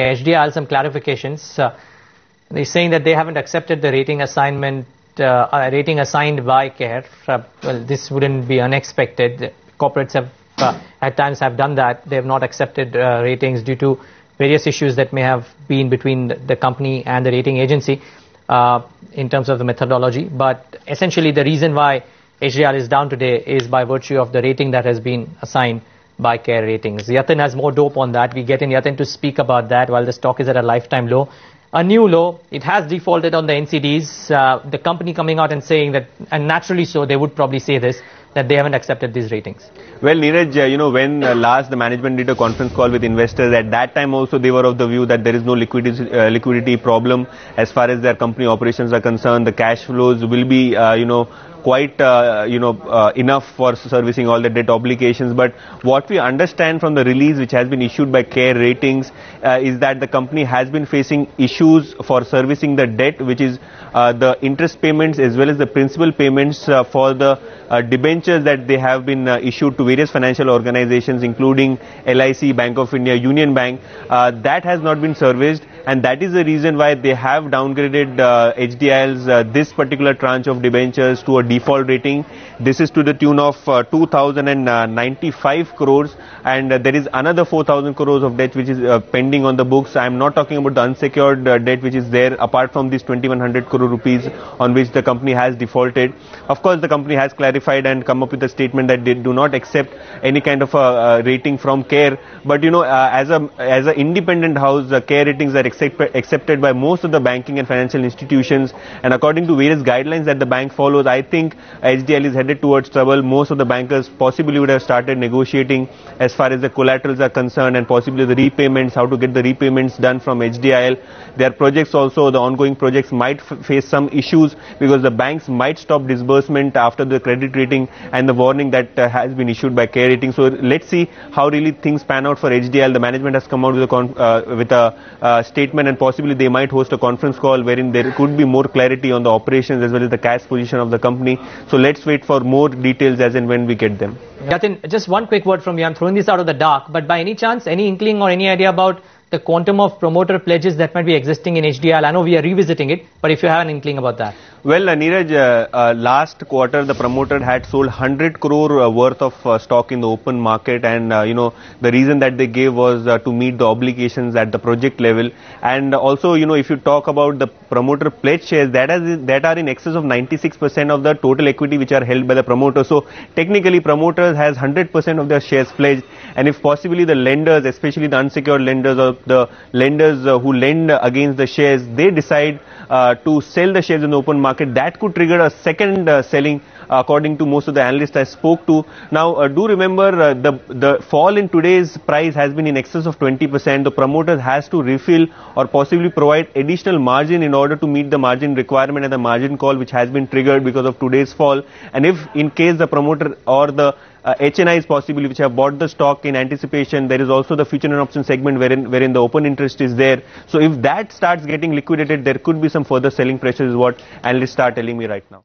HDIL some clarifications. They're saying that they haven't accepted the rating assignment, rating assigned by CARE. Well, this wouldn't be unexpected. Corporates have at times have done that. They have not accepted ratings due to various issues that may have been between the company and the rating agency in terms of the methodology. But essentially, the reason why HDIL is down today is by virtue of the rating that has been assigned by CARE Ratings. Yatin has more dope on that. We get in Yatin to speak about that while the stock is at a lifetime low. A new low. It has defaulted on the NCDs. The company coming out and saying that, and naturally so, they would probably say this, that they haven't accepted these ratings. Well, Neeraj, when last the management did a conference call with investors, at that time also they were of the view that there is no liquidity problem as far as their company operations are concerned. The cash flows will be, quite enough for servicing all the debt obligations. But what we understand from the release which has been issued by CARE Ratings is that the company has been facing issues for servicing the debt, which is the interest payments as well as the principal payments for the debentures that they have been issued to various financial organizations including LIC, Bank of India, Union Bank. That has not been serviced, and that is the reason why they have downgraded HDIL's this particular tranche of debentures to a default rating. This is to the tune of 2,095 crores, and there is another 4,000 crores of debt which is pending on the books. I am not talking about the unsecured debt which is there apart from this 2,100 crore rupees on which the company has defaulted. Of course, the company has clarified and come up with a statement that they do not accept any kind of a rating from CARE. But as a independent house, CARE Ratings are accepted by most of the banking and financial institutions, and according to various guidelines that the bank follows, I think HDIL is headed towards trouble. Most of the bankers possibly would have started negotiating as far as the collaterals are concerned and possibly the repayments, how to get the repayments done from HDIL. Their projects also, the ongoing projects might face some issues because the banks might stop disbursement after the credit rating and the warning that has been issued by CARE Ratings. So let's see how really things pan out for HDIL. The management has come out with a statement, and possibly they might host a conference call wherein there could be more clarity on the operations as well as the cash position of the company. So let's wait for more details as and when we get them. Yatin, just one quick word from you. I'm throwing this out of the dark, but by any chance, any inkling or any idea about the quantum of promoter pledges that might be existing in HDIL? I know we are revisiting it, but if you have an inkling about that. Well, Neeraj, last quarter the promoter had sold 100 crore worth of stock in the open market, and the reason that they gave was to meet the obligations at the project level. And also, if you talk about the promoter pledge shares, that are in excess of 96% of the total equity which are held by the promoter. So technically, promoters has 100% of their shares pledged, and if possibly the lenders, especially the unsecured lenders or the lenders who lend against the shares, they decide to sell the shares in the open market, that could trigger a second selling, according to most of the analysts I spoke to. Now, do remember the fall in today's price has been in excess of 20%. The promoters has to refill or possibly provide additional margin in order to meet the margin requirement and the margin call which has been triggered because of today's fall. And if in case the promoter or the HNIs possibly which have bought the stock in anticipation, there is also the future and option segment wherein the open interest is there. So if that starts getting liquidated, there could be some further selling pressure is what analysts are telling me right now.